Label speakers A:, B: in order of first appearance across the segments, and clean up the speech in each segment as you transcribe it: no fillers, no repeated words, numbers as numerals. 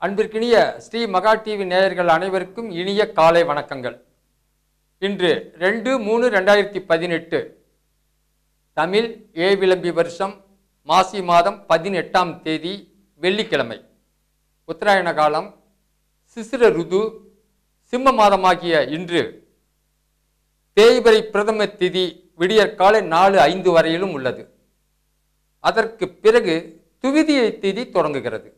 A: அன்பிற்கினிய ஸ்ரீ மகா டிவி நேயர்கள் அனைவருக்கும் இனிய காலை வணக்கங்கள். இன்று 2/3/2018 தமிழ் ஏவிளம்பி வருஷம் மாசி மாதம் 18ஆம் தேதி வெள்ளிக்கிழமை. உத்தராயண காலம், சிசிர ருது, சிம்ம மாதமாகிய இன்று தேய்பிறை பிரதம திதி விடியற் காலை 4:05 வரையிலும் உள்ளது. அதற்கு பிறகு துவிதியை திதி தொடங்குகிறது.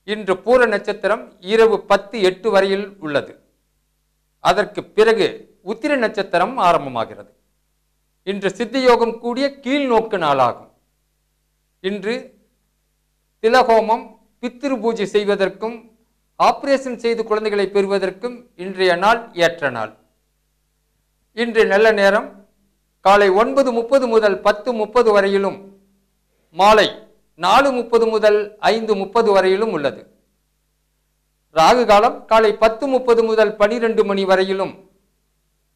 A: இன்று பூர நட்சத்திரம் இரவு 10:08 வரையில் உள்ளது. அதற்கு பிறகு உத்திர நட்சத்திரம் ஆரம்பமாகிறது. இன்று சித்தியோகம் கூடிய கீழ்நோக்கு நாளாகும். இன்று திலஹோமம், பித்ரு பூஜை செய்வதற்கும் ஆபரேஷன் செய்து குழந்தைகளை பெறுவதற்கும் இன்றைய நாள் ஏற்ற நாள். இன்று நல்ல நேரம் காலை 9:30 முதல் 10:30 வரையிலும், மாலை 4:30 முதல் 5:30 வரையிலும் உள்ளது. ராகு காலம் காலை 10:30 முதல் 12 மணி வரையிலும்,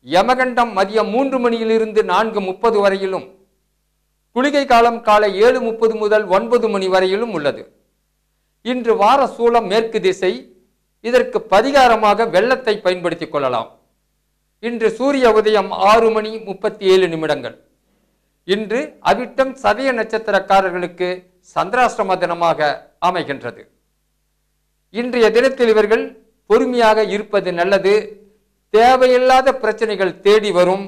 A: யமகண்டம் மதியம் 3 மணியிலிருந்து 4:30 வரையிலும், குளிகை காலம் காலை 7:30 முதல் 9 மணி வரையிலும் உள்ளது. இன்று வார சூலம் மேற்கு திசை. இதற்கு பரிகாரமாக வெள்ளத்தை பயன்படுத்திக் கொள்ளலாம். இன்று சூரிய உதயம் 6:37. இன்று அவிட்டம் சதய நட்சத்திரக்காரர்களுக்கு சந்திராஷ்டம தினமாக அமைகின்றது. இன்றைய தினத்தில் இவர்கள் பொறுமையாக இருப்பது நல்லது. தேவையில்லாத பிரச்சனைகள் தேடி வரும்.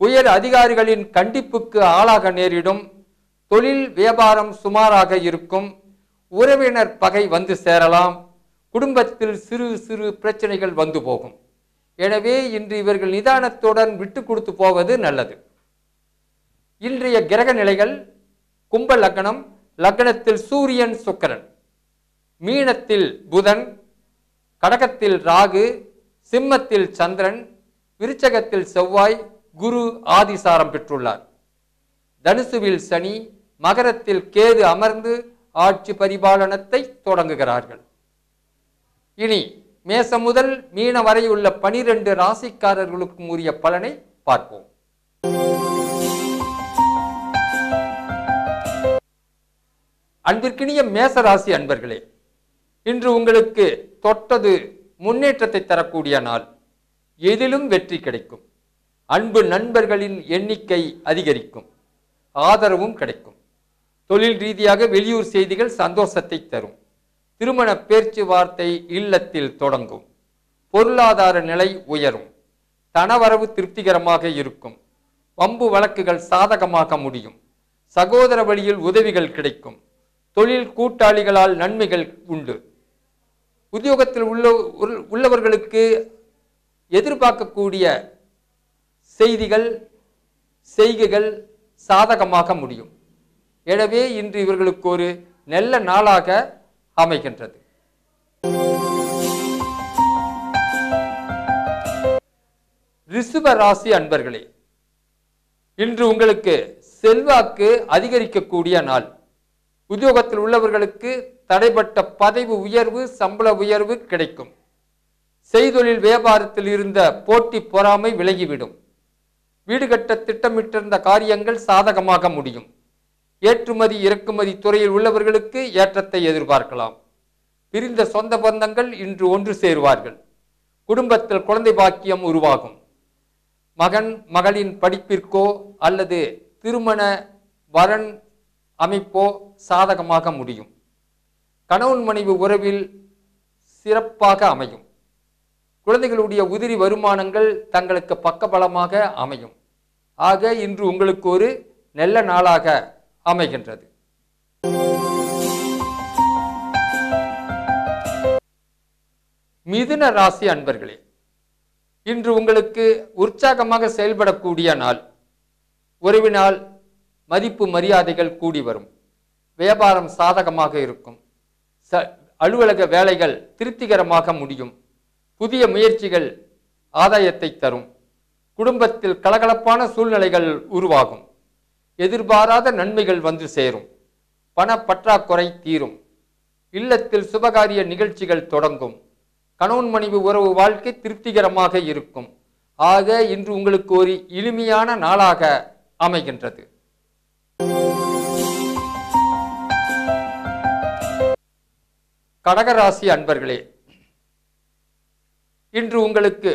A: உயர் அதிகாரிகளின் கண்டிப்புக்கு ஆளாக நேரிடும். தொழில் வியாபாரம் சுமாராக இருக்கும். உறவினர் பகை வந்து சேரலாம். குடும்பத்தில் சிறு சிறு பிரச்சனைகள் வந்து போகும். எனவே இன்று இவர்கள் நிதானத்துடன் விட்டு கொடுத்து போவது நல்லது. இன்றைய கிரக நிலைகள்: கும்ப லக்னம், லக்னத்தில் சூரியன் சுக்கிரன், மீனத்தில் புதன், கடகத்தில் ராகு, சிம்மத்தில் சந்திரன், விருச்சகத்தில் செவ்வாய், குரு ஆதிசாரம் பெற்றுள்ளார். தனுசுவில் சனி, மகரத்தில் கேது அமர்ந்து ஆட்சி பரிபாலனத்தை தொடங்குகிறார்கள். இனி மேசம் முதல் மீன வரை உள்ள 12 ராசிக்காரர்களுக்கும் உரிய பலனை பார்ப்போம். அன்பிற்கினிய மேசராசி அன்பர்களே, இன்று உங்களுக்கு தொட்டது முன்னேற்றத்தை தரக்கூடிய நாள். எதிலும் வெற்றி கிடைக்கும். அன்பு நண்பர்களின் எண்ணிக்கை அதிகரிக்கும். ஆதரவும் கிடைக்கும். தொழில் ரீதியாக வெளியூர் செய்திகள் சந்தோஷத்தை தரும். திருமண பேச்சுவார்த்தை இல்லத்தில் தொடங்கும். பொருளாதார நிலை உயரும். தனவரவு திருப்திகரமாக இருக்கும். வம்பு வழக்குகள் சாதகமாக முடியும். சகோதர வழியில் உதவிகள் கிடைக்கும். தொழில் கூட்டாளிகளால் நன்மைகள் உண்டு. உத்தியோகத்தில் உள்ளவர்களுக்கு எதிர்பார்க்கக்கூடிய செய்கைகள் சாதகமாக முடியும். எனவே இன்று இவர்களுக்கு ஒரு நல்ல நாளாக அமைகின்றது. ரிஷப ராசி அன்பர்களே, இன்று உங்களுக்கு செல்வாக்கு அதிகரிக்கக்கூடிய நாள். உத்தியோகத்தில் உள்ளவர்களுக்கு தடைப்பட்ட பதவி உயர்வு, சம்பள உயர்வு கிடைக்கும். செய்தொழில் வியாபாரத்தில் இருந்த போட்டி பொறாமை விலகிவிடும். வீடு கட்ட திட்டமிட்டிருந்த காரியங்கள் சாதகமாக முடியும். ஏற்றுமதி இறக்குமதி துறையில் உள்ளவர்களுக்கு ஏற்றத்தை எதிர்பார்க்கலாம். பிரிந்த சொந்த பந்தங்கள் இன்று ஒன்று சேருவார்கள். குடும்பத்தில் குழந்தை பாக்கியம் உருவாகும். மகன் மகளின் படிப்பிற்கோ அல்லது திருமண வரன் அமைப்போ சாதகமாக முடியும். கணவன் மனைவி உறவில் சிறப்பாக அமையும். குழந்தைகளுடைய உதிரி வருமானங்கள் தங்களுக்கு பக்கபலமாக அமையும். ஆக இன்று உங்களுக்கு ஒரு நல்ல நாளாக அமைகின்றது. மிதுன ராசி அன்பர்களே, இன்று உங்களுக்கு உற்சாகமாக செயல்படக்கூடிய நாள். உறவினால் மதிப்பு மரியாதைகள் கூடி வரும். வியாபாரம் சாதகமாக இருக்கும். அலுவலக வேலைகள் திருப்திகரமாக முடியும். புதிய முயற்சிகள் ஆதாயத்தை தரும். குடும்பத்தில் கலகலப்பான சூழ்நிலைகள் உருவாகும். எதிர்பாராத நன்மைகள் வந்து சேரும். பண பற்றாக்குறை தீரும். இல்லத்தில் சுபகாரிய நிகழ்ச்சிகள் தொடங்கும். கணவன் மனைவி உறவு வாழ்க்கை திருப்திகரமாக இருக்கும். ஆக இன்று உங்களுக்கு ஒரு இனிமையான நாளாக அமைகின்றது. கடகராசி அன்பர்களே, இன்று உங்களுக்கு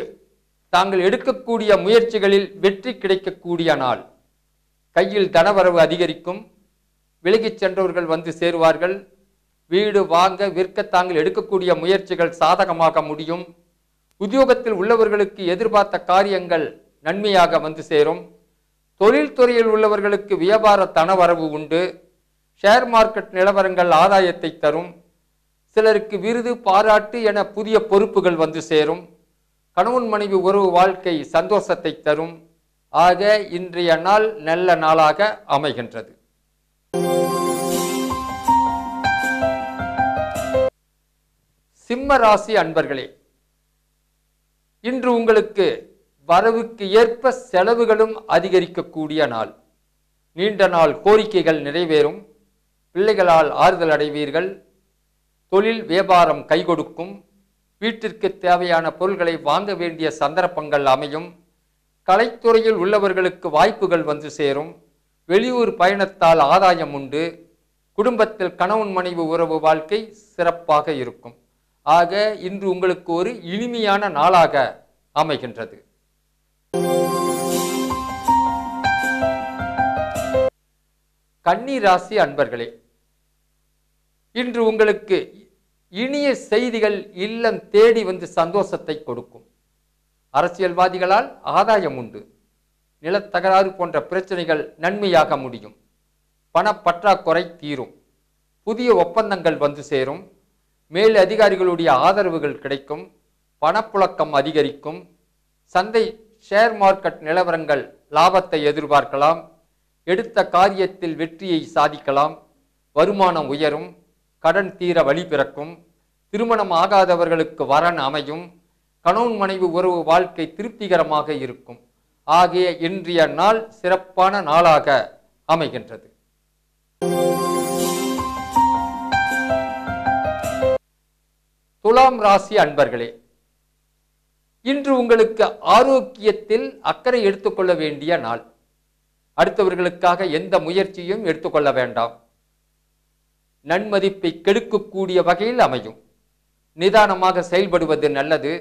A: தாங்கள் எடுக்கக்கூடிய முயற்சிகளில் வெற்றி கிடைக்கக்கூடிய நாள். கையில் தனவரவு அதிகரிக்கும். விலகிச் சென்றவர்கள் வந்து சேருவார்கள். வீடு வாங்க விற்க தாங்கள் எடுக்கக்கூடிய முயற்சிகள் சாதகமாக முடியும். உத்தியோகத்தில் உள்ளவர்களுக்கு எதிர்பார்த்த காரியங்கள் நன்மையாக வந்து சேரும். தொழில்துறையில் உள்ளவர்களுக்கு வியாபார தனவரவு உண்டு. ஷேர் மார்க்கெட் நிலவரங்கள் ஆதாயத்தை தரும். சிலருக்கு விருது பாராட்டு என புதிய பொறுப்புகள் வந்து சேரும். கணவன் மனைவி உறவு வாழ்க்கை சந்தோஷத்தை தரும். ஆக இன்றைய நாள் நல்ல நாளாக அமைகின்றது. சிம்ம ராசி அன்பர்களே, இன்று உங்களுக்கு வரவுக்கு ஏற்ப செலவுகளும் அதிகரிக்கக்கூடிய நாள். நீண்ட நாள் கோரிக்கைகள் நிறைவேறும். பிள்ளைகளால் ஆறுதல் அடைவீர்கள். தொழில் வியாபாரம் கை கொடுக்கும். வீட்டிற்கு தேவையான பொருள்களை வாங்க வேண்டிய சந்தர்ப்பங்கள் அமையும். கலைத்துறையில் உள்ளவர்களுக்கு வாய்ப்புகள் வந்து சேரும். வெளியூர் பயணத்தால் ஆதாயம் உண்டு. குடும்பத்தில் கணவன் மனைவி உறவு வாழ்க்கை சிறப்பாக இருக்கும். ஆக இன்று உங்களுக்கு ஒரு இனிமையான நாளாக அமைகின்றது. கன்னி ராசி அன்பர்களே, இன்று உங்களுக்கு இனிய செய்திகள் இல்லம் தேடி வந்து சந்தோஷத்தை கொடுக்கும். அரசியல்வாதிகளால் ஆதாயம் உண்டு. நிலத்தகராறு போன்ற பிரச்சனைகள் நன்மையாக முடியும். பணப்பற்றாக்குறை தீரும். புதிய ஒப்பந்தங்கள் வந்து சேரும். மேல் அதிகாரிகளுடைய ஆதரவுகள் கிடைக்கும். பணப்புழக்கம் அதிகரிக்கும். சந்தை ஷேர் மார்க்கெட் நிலவரங்கள் லாபத்தை எதிர்பார்க்கலாம். எடுத்த காரியத்தில் வெற்றியை சாதிக்கலாம். வருமானம் உயரும். கடன் தீர வழி பிறக்கும். திருமணம் ஆகாதவர்களுக்கு வரன் அமையும். கணவன் மனைவி உறவு வாழ்க்கை திருப்திகரமாக இருக்கும். ஆகிய இன்றைய நாள் சிறப்பான நாளாக அமைகின்றது. துலாம் ராசி அன்பர்களே, இன்று உங்களுக்கு ஆரோக்கியத்தில் அக்கறை எடுத்துக்கொள்ள வேண்டிய நாள். அடுத்தவர்களுக்காக எந்த முயற்சியும் எடுத்துக்கொள்ள வேண்டாம். நன்மதிப்பை கெடுக்கக்கூடிய வகையில் அமையும். நிதானமாக செயல்படுவது நல்லது.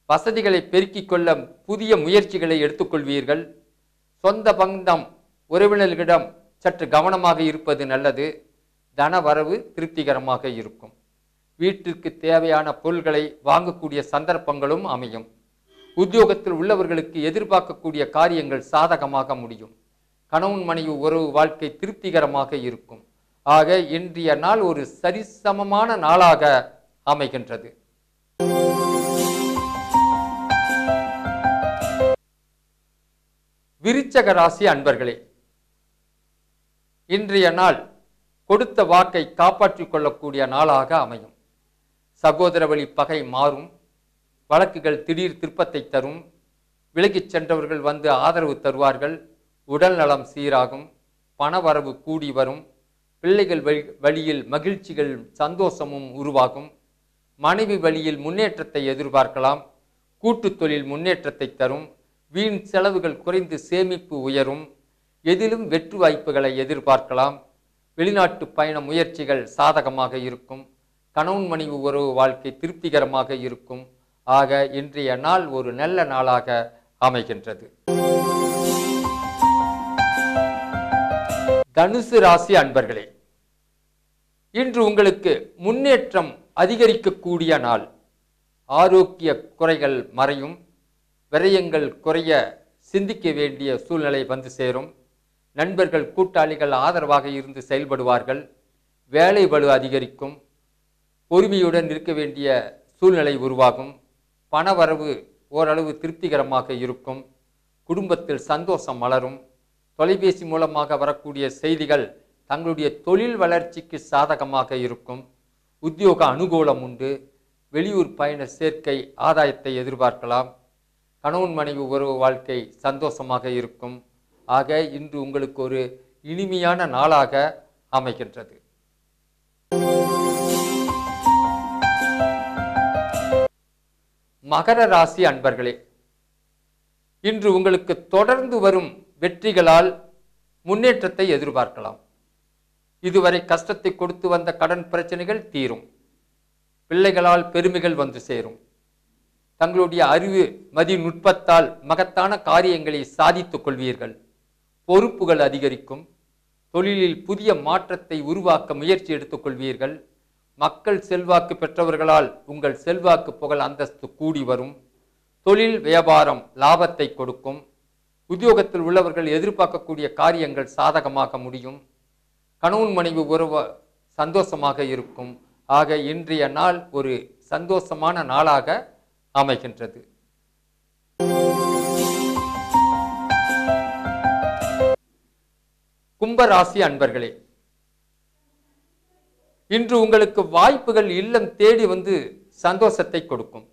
A: வசதிகளை பெருக்கிக் கொள்ள புதிய முயற்சிகளை எடுத்துக்கொள்வீர்கள். சொந்த பந்தம் உறவினர்களிடம் சற்று கவனமாக இருப்பது நல்லது. தன வரவு திருப்திகரமாக இருக்கும். வீட்டிற்கு தேவையான பொருள்களை வாங்கக்கூடிய சந்தர்ப்பங்களும் அமையும். உத்தியோகத்தில் உள்ளவர்களுக்கு எதிர்பார்க்கக்கூடிய காரியங்கள் சாதகமாக முடியும். கணவன் மனைவி உறவு வாழ்க்கை திருப்திகரமாக இருக்கும். ஆக இன்றைய நாள் ஒரு சரிசமமான நாளாக அமைகின்றது. விருச்சக ராசி அன்பர்களே, இன்றைய நாள் கொடுத்த வாக்கை காப்பாற்றிக் கொள்ளக்கூடிய நாளாக அமையும். சகோதர வழி பகை மாறும். வழக்குகள் திடீர் திருப்பத்தை தரும். விலகிச் சென்றவர்கள் வந்து ஆதரவு தருவார்கள். உடல் நலம் சீராகும். பணவரவு கூடி வரும். பிள்ளைகள் வழியில் மகிழ்ச்சிகள் சந்தோஷமும் உருவாகும். மனைவி வழியில் முன்னேற்றத்தை எதிர்பார்க்கலாம். கூட்டு தொழில் முன்னேற்றத்தை தரும். வீண் செலவுகள் குறைந்து சேமிப்பு உயரும். எதிலும் வெற்றி வாய்ப்புகளை எதிர்பார்க்கலாம். வெளிநாட்டு பயண முயற்சிகள் சாதகமாக இருக்கும். கணவன் மனைவி உறவு வாழ்க்கை திருப்திகரமாக இருக்கும். ஆக இன்றைய நாள் ஒரு நல்ல நாளாக அமைகின்றது. தனுசு ராசி அன்பர்களே, இன்று உங்களுக்கு முன்னேற்றம் அதிகரிக்கக்கூடிய நாள். ஆரோக்கிய குறைகள் மறையும். விரயங்கள் குறைய சிந்திக்க வேண்டிய சூழ்நிலை வந்து சேரும். நண்பர்கள் கூட்டாளிகள் ஆதரவாக இருந்து செயல்படுவார்கள். வேலை பளு அதிகரிக்கும். பொறுமையுடன் இருக்க வேண்டிய சூழ்நிலை உருவாகும். பணவரவு ஓரளவு திருப்திகரமாக இருக்கும். குடும்பத்தில் சந்தோஷம் மலரும். தொலைபேசி மூலமாக வரக்கூடிய செய்திகள் தங்களுடைய தொழில் வளர்ச்சிக்கு சாதகமாக இருக்கும். உத்தியோக அனுகூலம் உண்டு. வெளியூர் பயண சேர்க்கை ஆதாயத்தை எதிர்பார்க்கலாம். கணவன் மனைவி உறவு வாழ்க்கை சந்தோஷமாக இருக்கும். ஆக இன்று உங்களுக்கு ஒரு இனிமையான நாளாக அமைகின்றது. மகர ராசி அன்பர்களே, இன்று உங்களுக்கு தொடர்ந்து வரும் வெற்றிகளால் முன்னேற்றத்தை எதிர்பார்க்கலாம். இதுவரை கஷ்டத்தை கொடுத்து வந்த கடன் பிரச்சனைகள் தீரும். பிள்ளைகளால் பெருமைகள் வந்து சேரும். தங்களுடைய அறிவு மதிநுட்பத்தால் மகத்தான காரியங்களை சாதித்துக் கொள்வீர்கள். பொறுப்புகள் அதிகரிக்கும். தொழிலில் புதிய மாற்றத்தை உருவாக்க முயற்சி எடுத்துக் கொள்வீர்கள். மக்கள் செல்வாக்கு பெற்றவர்களால் உங்கள் செல்வாக்கு புகழ் அந்தஸ்து கூடி வரும். தொழில் வியாபாரம் லாபத்தை கொடுக்கும். உத்தியோகத்தில் உள்ளவர்கள் எதிர்பார்க்கக்கூடிய காரியங்கள் சாதகமாக முடியும். கணவன் மனைவி உறவு சந்தோஷமாக இருக்கும். ஆக இன்றைய நாள் ஒரு சந்தோஷமான நாளாக அமைகின்றது. கும்பராசி அன்பர்களே, இன்று உங்களுக்கு வாய்ப்புகள் இல்லம் தேடி வந்து சந்தோஷத்தை கொடுக்கும்.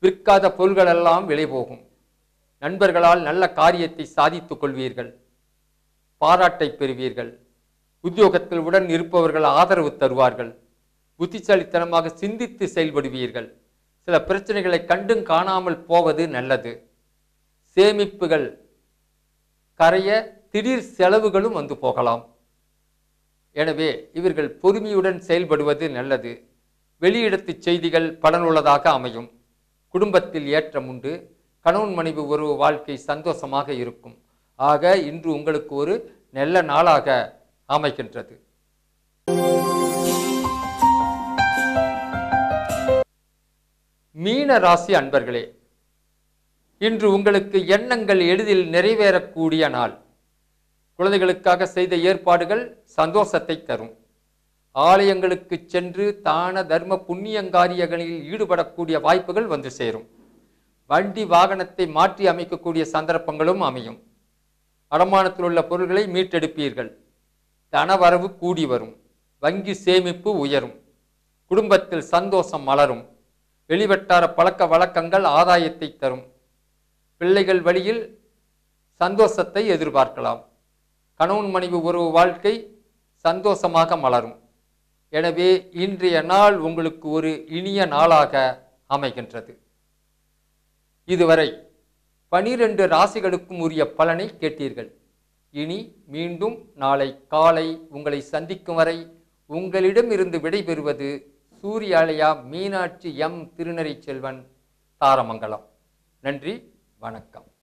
A: விற்காத பொருள்கள் எல்லாம் விலை போகும். நண்பர்களால் நல்ல காரியத்தை சாதித்துக் கொள்வீர்கள். பாராட்டை பெறுவீர்கள். உத்தியோகத்தில் உடன் இருப்பவர்கள் ஆதரவு தருவார்கள். புத்திசாலித்தனமாக சிந்தித்து செயல்படுவீர்கள். சில பிரச்சனைகளை கண்டும் காணாமல் போவது நல்லது. சேமிப்புகள் கரைய திடீர் செலவுகளும் வந்து போகலாம். எனவே இவர்கள் பொறுமையுடன் செயல்படுவது நல்லது. வெளியிடத்து செய்திகள் பலனுள்ளதாக அமையும். குடும்பத்தில் ஏற்றம் உண்டு. கணவன் மனைவி உறவு வாழ்க்கை சந்தோஷமாக இருக்கும். ஆக இன்று உங்களுக்கு ஒரு நல்ல நாளாக அமைகின்றது. மீன ராசி அன்பர்களே, இன்று உங்களுக்கு எண்ணங்கள் எளிதில் நிறைவேறக்கூடிய நாள். குழந்தைகளுக்காக செய்த ஏற்பாடுகள் சந்தோஷத்தை தரும். ஆலயங்களுக்கு சென்று தான தர்ம புண்ணியங்காரியங்களில் ஈடுபடக்கூடிய வாய்ப்புகள் வந்து சேரும். வண்டி வாகனத்தை மாற்றி அமைக்கக்கூடிய சந்தர்ப்பங்களும் அமையும். அடமானத்தில் உள்ள பொருள்களை மீட்டெடுப்பீர்கள். தனவரவு கூடி வரும். வங்கி சேமிப்பு உயரும். குடும்பத்தில் சந்தோஷம் மலரும். வெளிவட்டார பழக்க வழக்கங்கள் ஆதாயத்தை தரும். பிள்ளைகள் வழியில் சந்தோஷத்தை எதிர்பார்க்கலாம். கணவன் மனைவி உறவு வாழ்க்கை சந்தோஷமாக மலரும். எனவே இன்றைய நாள் உங்களுக்கு ஒரு இனிய நாளாக அமைகின்றது. இதுவரை 12 ராசிகளுக்கும் உரிய பலனை கேட்டீர்கள். இனி மீண்டும் நாளை காலை உங்களை சந்திக்கும் வரை உங்களிடமிருந்து விடைபெறுவது சூர்யாலயா மீனாட்சி எம் திருநறை செல்வன், தாரமங்கலம். நன்றி, வணக்கம்.